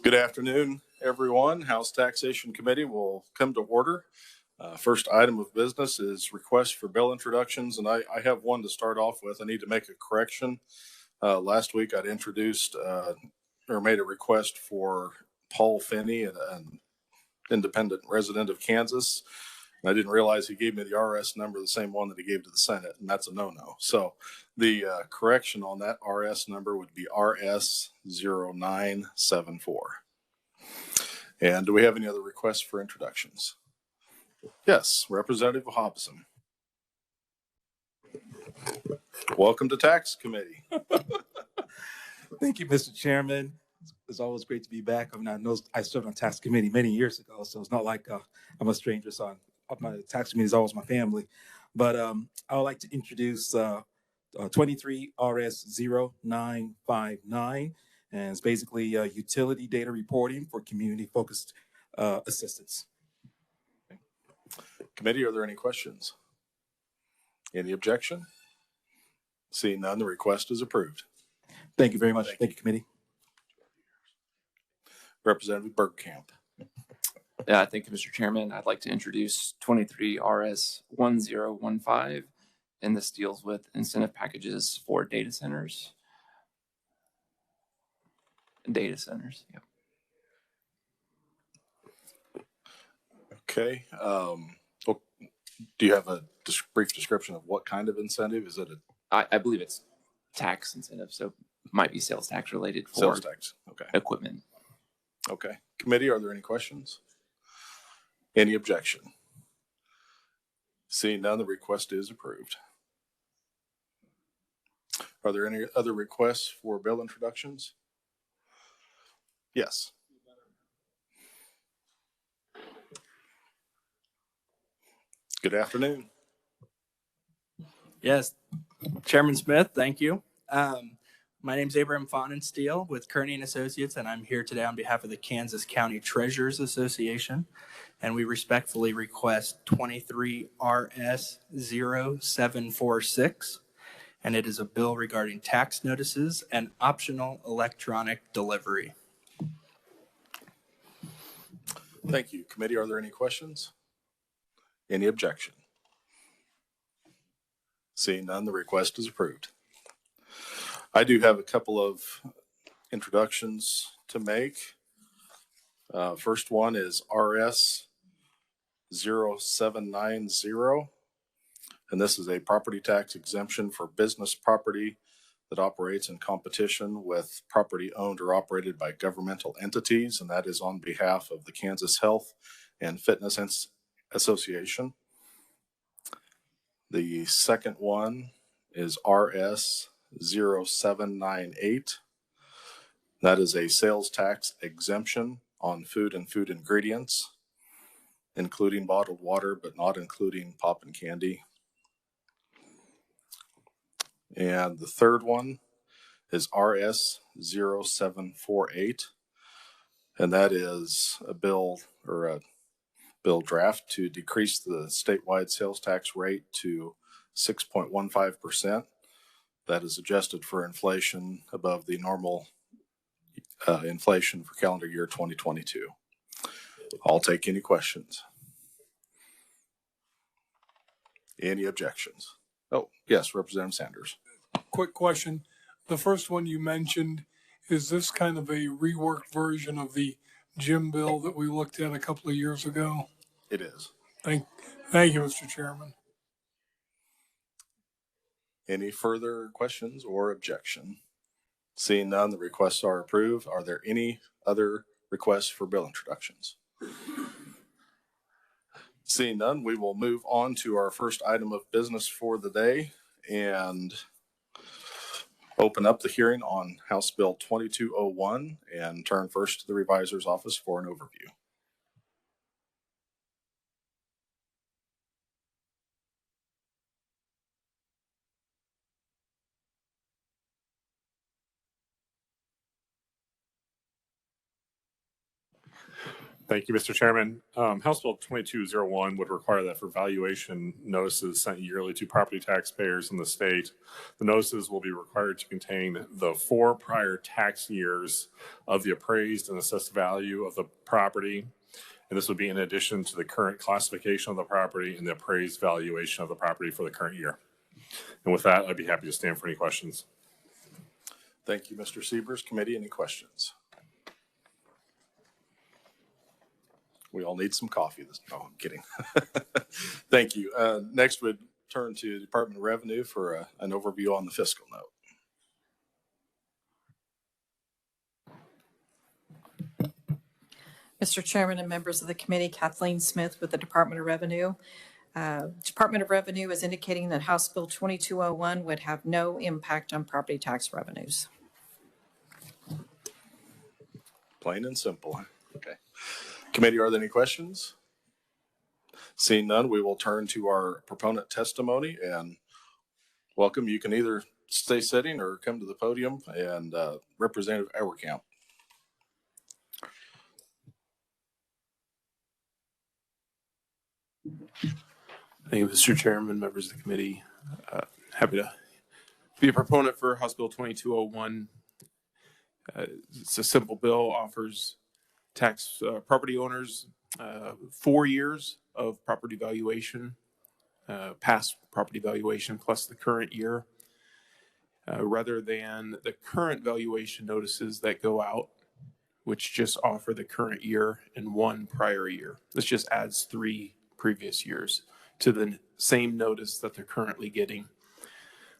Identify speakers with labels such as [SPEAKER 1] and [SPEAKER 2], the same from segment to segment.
[SPEAKER 1] Good afternoon, everyone. House Taxation Committee will come to order. First item of business is request for bill introductions, and I have one to start off with. I need to make a correction. Last week I'd introduced or made a request for Paul Finney, an independent resident of Kansas. And I didn't realize he gave me the RS number, the same one that he gave to the Senate, and that's a no-no. So the correction on that RS number would be RS 0974. And do we have any other requests for introductions? Yes, Representative Hobson. Welcome to Tax Committee.
[SPEAKER 2] Thank you, Mr. Chairman. It's always great to be back. I mean, I served on Tax Committee many years ago, so it's not like I'm a stranger. So my Tax Committee is always my family. But I would like to introduce 23 RS 0959, and it's basically utility data reporting for community-focused assistance.
[SPEAKER 1] Committee, are there any questions? Any objection? Seeing none, the request is approved.
[SPEAKER 2] Thank you very much. Thank you, committee.
[SPEAKER 1] Representative Bergkamp.
[SPEAKER 3] Thank you, Mr. Chairman. I'd like to introduce 23 RS 1015, and this deals with incentive packages for data centers. Yep.
[SPEAKER 1] Okay. Do you have a brief description of what kind of incentive? Is it
[SPEAKER 3] I believe it's tax incentive, so it might be sales tax related for
[SPEAKER 1] sales tax? Okay.
[SPEAKER 3] Equipment.
[SPEAKER 1] Okay. Committee, are there any questions? Any objection? Seeing none, the request is approved. Are there any other requests for bill introductions? Yes. Good afternoon.
[SPEAKER 4] Yes, Chairman Smith, thank you. My name is Abraham Fontensteel with Kearney & Associates, and I'm here today on behalf of the Kansas County Treasurers Association, and we respectfully request 23 RS 0746, and it is a bill regarding tax notices and optional electronic delivery.
[SPEAKER 1] Thank you. Committee, are there any questions? Any objection? Seeing none, the request is approved. I do have a couple of introductions to make. First one is RS 0790, and this is a property tax exemption for business property that operates in competition with property owned or operated by governmental entities, and that is on behalf of the Kansas Health and Fitness Association. The second one is RS 0798. That is a sales tax exemption on food and food ingredients, including bottled water, but not including pop and candy. And the third one is RS 0748, and that is a bill or a bill draft to decrease the statewide sales tax rate to 6.15%. That is adjusted for inflation above the normal inflation for calendar year 2022. I'll take any questions. Any objections? Oh, yes, Representative Sanders.
[SPEAKER 5] Quick question. The first one you mentioned, is this kind of a reworked version of the gym bill that we looked at a couple of years ago?
[SPEAKER 1] It is.
[SPEAKER 5] Thank you, Mr. Chairman.
[SPEAKER 1] Any further questions or objection? Seeing none, the requests are approved. Are there any other requests for bill introductions? Seeing none, we will move on to our first item of business for the day and open up the hearing on House Bill 2201 and turn first to the revisor's office for an overview.
[SPEAKER 6] Thank you, Mr. Chairman. House Bill 2201 would require that for valuation notices sent yearly to property taxpayers in the state, the notices will be required to contain the 4 prior tax years of the appraised and assessed value of the property. And this would be in addition to the current classification of the property and the appraised valuation of the property for the current year. And with that, I'd be happy to stand for any questions.
[SPEAKER 1] Thank you, Mr. Siebers. Committee, any questions? We all need some coffee. No, I'm kidding. Thank you. Next, we'd turn to the Department of Revenue for an overview on the fiscal note.
[SPEAKER 7] Mr. Chairman and members of the committee, Kathleen Smith with the Department of Revenue. Department of Revenue is indicating that House Bill 2201 would have no impact on property tax revenues.
[SPEAKER 1] Plain and simple. Okay. Committee, are there any questions? Seeing none, we will turn to our proponent testimony and welcome. You can either stay sitting or come to the podium, and Representative Auerkamp.
[SPEAKER 8] Thank you, Mr. Chairman, members of the committee. Happy to be a proponent for House Bill 2201. It's a simple bill, offers property owners 4 years of property valuation, past property valuation plus the current year, rather than the current valuation notices that go out, which just offer the current year and 1 prior year. This just adds 3 previous years to the same notice that they're currently getting. A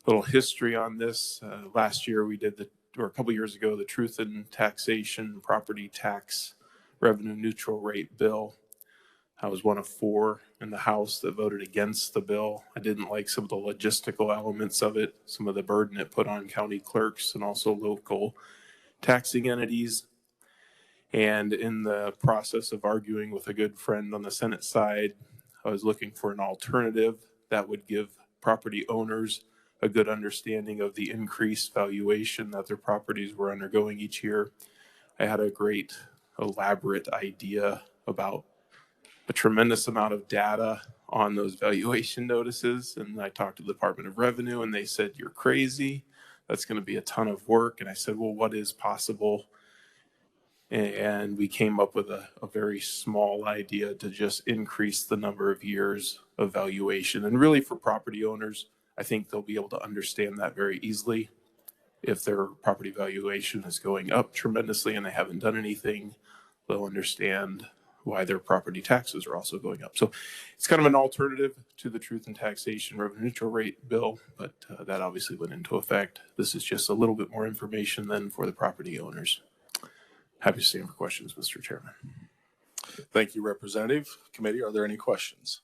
[SPEAKER 8] little history on this. Last year we did or a couple years ago, the Truth in Taxation Property Tax Revenue Neutral Rate Bill. I was one of 4 in the House that voted against the bill. I didn't like some of the logistical elements of it, some of the burden it put on county clerks and also local taxing entities. And in the process of arguing with a good friend on the Senate side, I was looking for an alternative that would give property owners a good understanding of the increased valuation that their properties were undergoing each year. I had a great elaborate idea about a tremendous amount of data on those valuation notices. And I talked to the Department of Revenue and they said, "You're crazy. That's going to be a ton of work." And I said, "Well, what is possible?" And we came up with a very small idea to just increase the number of years of valuation. And really for property owners, I think they'll be able to understand that very easily. If their property valuation is going up tremendously and they haven't done anything, they'll understand why their property taxes are also going up. So it's kind of an alternative to the Truth in Taxation Revenue Neutral Rate Bill, but that obviously went into effect. This is just a little bit more information than for the property owners. Happy to stand for questions, Mr. Chairman.
[SPEAKER 1] Thank you, Representative. Committee, are there any questions?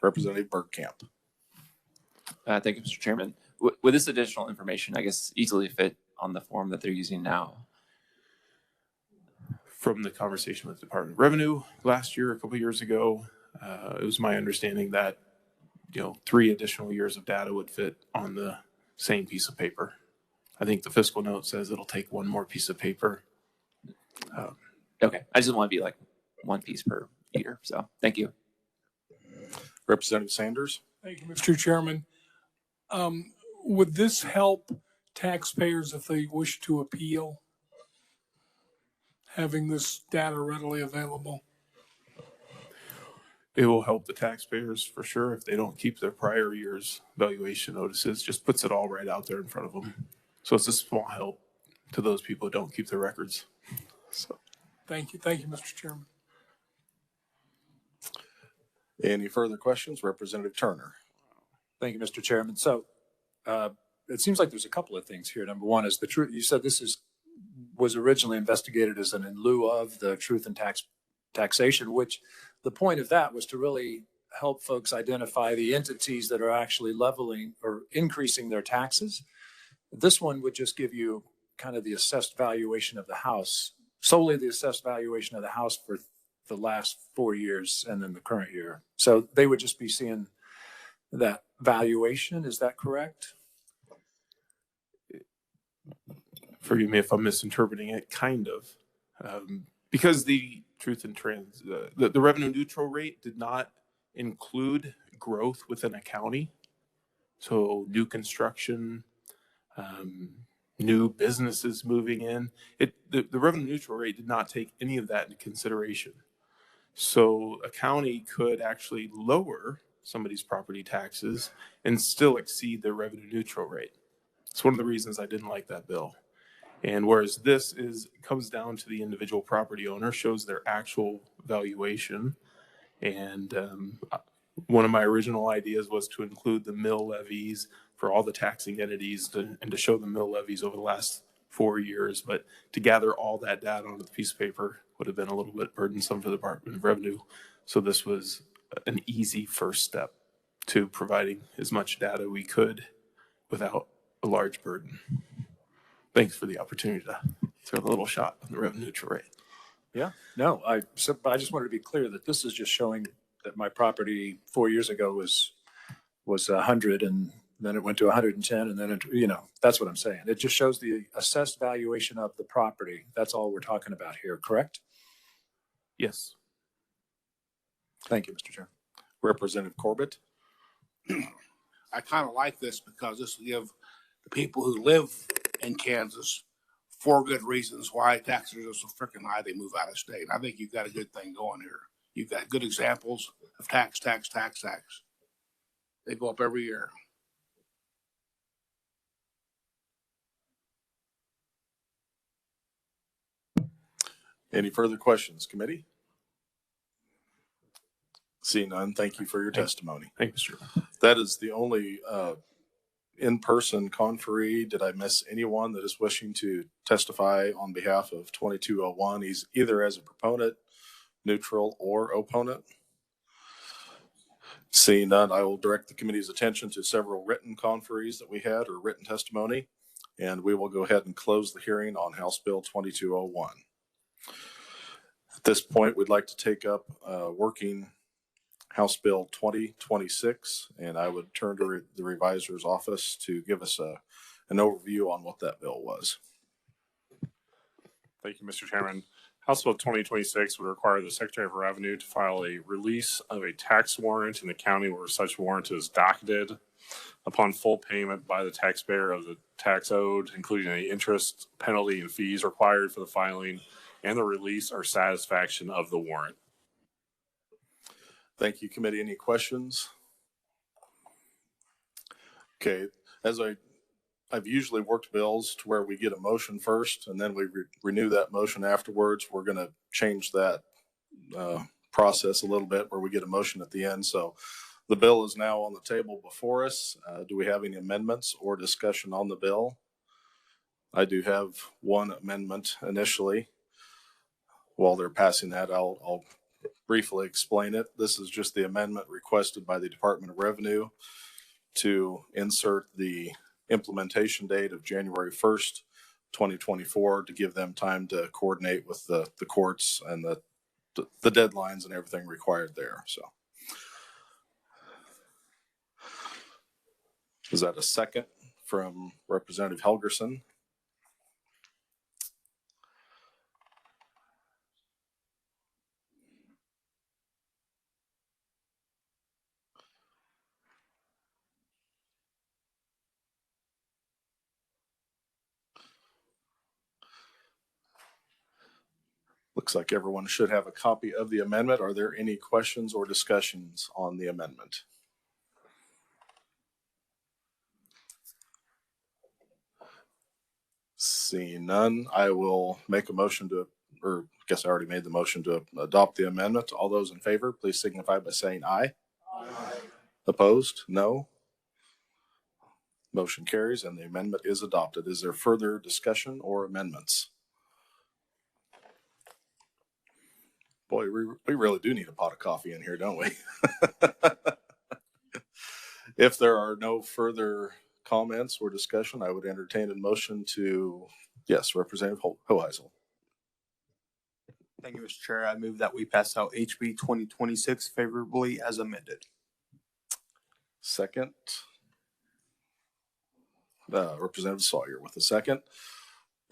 [SPEAKER 1] Representative Bergkamp.
[SPEAKER 3] Thank you, Mr. Chairman. With this additional information, I guess easily fit on the form that they're using now.
[SPEAKER 8] From the conversation with the Department of Revenue last year, a couple of years ago, it was my understanding that 3 additional years of data would fit on the same piece of paper. I think the fiscal note says it'll take 1 more piece of paper.
[SPEAKER 3] Okay, I just want to be like 1 piece per year. So thank you.
[SPEAKER 1] Representative Sanders.
[SPEAKER 5] Thank you, Mr. Chairman. Would this help taxpayers if they wish to appeal, having this data readily available?
[SPEAKER 8] It will help the taxpayers for sure if they don't keep their prior year's valuation notices. Just puts it all right out there in front of them. So it's a small help to those people who don't keep their records. So,
[SPEAKER 5] thank you, Mr. Chairman.
[SPEAKER 1] Any further questions? Representative Turner.
[SPEAKER 9] Thank you, Mr. Chairman. So it seems like there's a couple of things here. Number one is the truth. You said this was originally investigated as an in lieu of the Truth in Taxation, which the point of that was to really help folks identify the entities that are actually leveling or increasing their taxes. This one would just give you kind of the assessed valuation of the house, solely the assessed valuation of the house for the last 4 years and then the current year. So they would just be seeing that valuation. Is that correct?
[SPEAKER 8] Forgive me if I'm misinterpreting it, kind of. Because the the revenue neutral rate did not include growth within a county. So new construction, new businesses moving in, the revenue neutral rate did not take any of that into consideration. So a county could actually lower somebody's property taxes and still exceed their revenue neutral rate. It's one of the reasons I didn't like that bill. And whereas this comes down to the individual property owner, shows their actual valuation. And one of my original ideas was to include the mill levies for all the taxing entities and to show the mill levies over the last 4 years. But to gather all that data onto the piece of paper would have been a little bit burdensome for the Department of Revenue. So this was an easy first step to providing as much data we could without a large burden. Thanks for the opportunity to throw a little shot on the revenue neutral rate.
[SPEAKER 9] Yeah, no, but I just wanted to be clear that this is just showing that my property 4 years ago was 100, and then it went to 110, and then that's what I'm saying. It just shows the assessed valuation of the property. That's all we're talking about here, correct?
[SPEAKER 8] Yes.
[SPEAKER 9] Thank you, Mr. Chair.
[SPEAKER 1] Representative Corbett.
[SPEAKER 10] I kind of like this because this will give the people who live in Kansas 4 good reasons why taxes are so freaking high they move out of state. I think you've got a good thing going here. You've got good examples of tax. They go up every year.
[SPEAKER 1] Any further questions, committee? Seeing none, thank you for your testimony.
[SPEAKER 8] Thank you, Mr.
[SPEAKER 1] That is the only in-person conferee. Did I miss anyone that is wishing to testify on behalf of 2201? He's either as a proponent, neutral, or opponent. Seeing none, I will direct the committee's attention to several written conferees that we had or written testimony, and we will go ahead and close the hearing on House Bill 2201. At this point, we'd like to take up working House Bill 2026, and I would turn to the revisor's office to give us an overview on what that bill was.
[SPEAKER 6] Thank you, Mr. Chairman. House Bill 2026 would require the Secretary of Revenue to file a release of a tax warrant in the county where such warrant is docketed upon full payment by the taxpayer of the tax owed, including any interest, penalty, and fees required for the filing and the release or satisfaction of the warrant.
[SPEAKER 1] Thank you, committee. Any questions? Okay, as I've usually worked bills to where we get a motion first and then we renew that motion afterwards. We're going to change that process a little bit where we get a motion at the end. So the bill is now on the table before us. Do we have any amendments or discussion on the bill? I do have one amendment initially. While they're passing that, I'll briefly explain it. This is just the amendment requested by the Department of Revenue to insert the implementation date of January 1st, 2024 to give them time to coordinate with the courts and the deadlines and everything required there. So is that a second from Representative Helgerson? Looks like everyone should have a copy of the amendment. Are there any questions or discussions on the amendment? Seeing none, I will make a motion to, or I guess I already made the motion to adopt the amendment. All those in favor, please signify by saying aye. Aye. Opposed? No. Motion carries and the amendment is adopted. Is there further discussion or amendments? Boy, we really do need a pot of coffee in here, don't we? If there are no further comments or discussion, I would entertain a motion to, yes, Representative Hoheisel.
[SPEAKER 11] Thank you, Mr. Chair. I move that we pass out HB 2026 favorably as amended.
[SPEAKER 1] Second. Representative Sawyer with a second.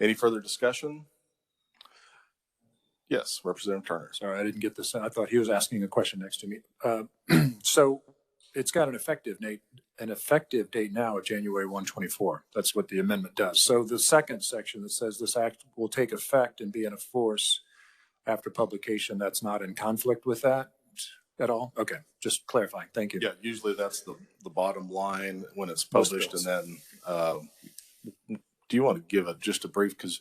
[SPEAKER 1] Any further discussion? Yes, Representative Turner.
[SPEAKER 9] Sorry, I didn't get this. I thought he was asking a question next to me. So it's got an effective date now of January 1, 2024. That's what the amendment does. So the second section that says this act will take effect and be in force after publication, that's not in conflict with that at all? Okay, just clarifying. Thank you.
[SPEAKER 1] Yeah, usually that's the bottom line when it's
[SPEAKER 9] Most
[SPEAKER 1] published. And
[SPEAKER 9] bills.
[SPEAKER 1] then, do you want to give just a brief, because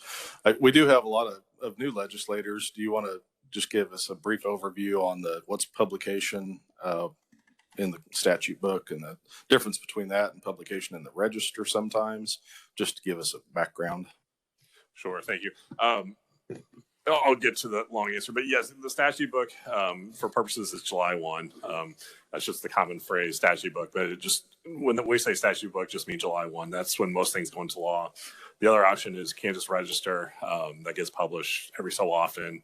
[SPEAKER 1] we do have a lot of new legislators. Do you want to just give us a brief overview on what's publication in the statute book and the difference between that and publication in the register sometimes, just to give us a background?
[SPEAKER 6] Sure, thank you. I'll get to the long answer, but yes, the statute book for purposes is July 1. That's just the common phrase, statute book, but it just, when we say statute book, just mean July 1. That's when most things go into law. The other option is Kansas Register that gets published every so often.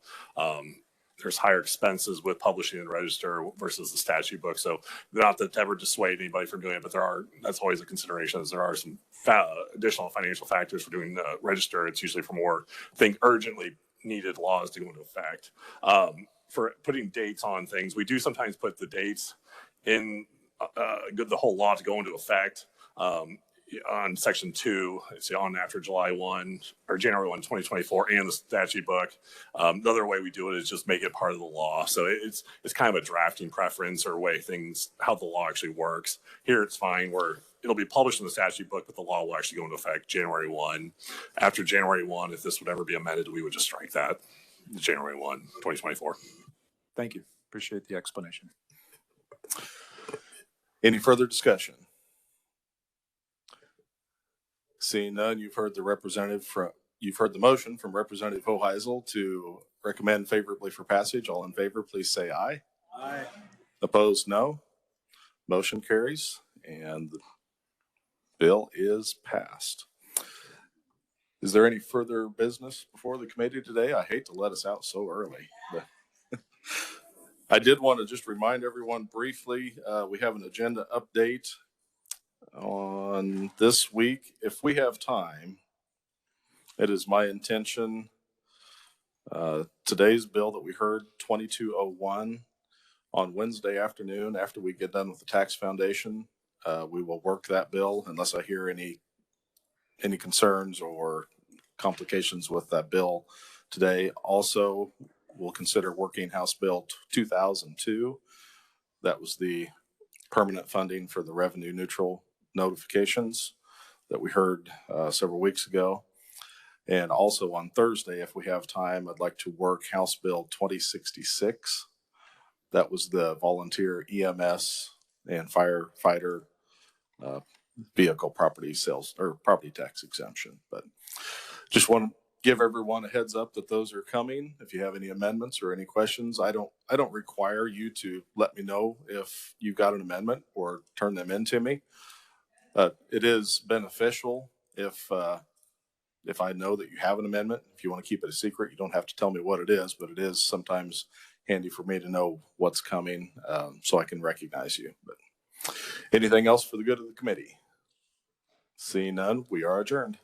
[SPEAKER 6] There's higher expenses with publishing in the register versus the statute book. So not to ever dissuade anybody from doing it, but that's always a consideration, as there are some additional financial factors for doing the register. It's usually for more urgently needed laws to go into effect. For putting dates on things, we do sometimes put the dates in the whole law to go into effect on section 2, it's on after July 1 or January 1, 2024, and the statute book. The other way we do it is just make it part of the law. So it's kind of a drafting preference or how the law actually works. Here it's fine where it'll be published in the statute book, but the law will actually go into effect January 1. After January 1, if this would ever be amended, we would just strike that January 1, 2024.
[SPEAKER 9] Thank you. Appreciate the explanation.
[SPEAKER 1] Any further discussion? Seeing none, you've heard the motion from Representative Hoheisel to recommend favorably for passage. All in favor, please say aye.
[SPEAKER 9] Aye.
[SPEAKER 1] Opposed, no. Motion carries, and the bill is passed. Is there any further business before the committee today? I hate to let us out so early, but I did want to just remind everyone briefly, we have an agenda update on this week. If we have time, it is my intention, today's bill that we heard, 2201, on Wednesday afternoon, after we get done with the tax foundation, we will work that bill unless I hear any concerns or complications with that bill today. Also, we'll consider working House Bill 2002. That was the permanent funding for the revenue neutral notifications that we heard several weeks ago. And also on Thursday, if we have time, I'd like to work House Bill 2066. That was the volunteer EMS and firefighter vehicle property sales or property tax exemption. But just want to give everyone a heads up that those are coming. If you have any amendments or any questions, I don't require you to let me know if you got an amendment or turn them into me. It is beneficial if I know that you have an amendment. If you want to keep it a secret, you don't have to tell me what it is, but it is sometimes handy for me to know what's coming so I can recognize you. But anything else for the good of the committee? Seeing none, we are adjourned.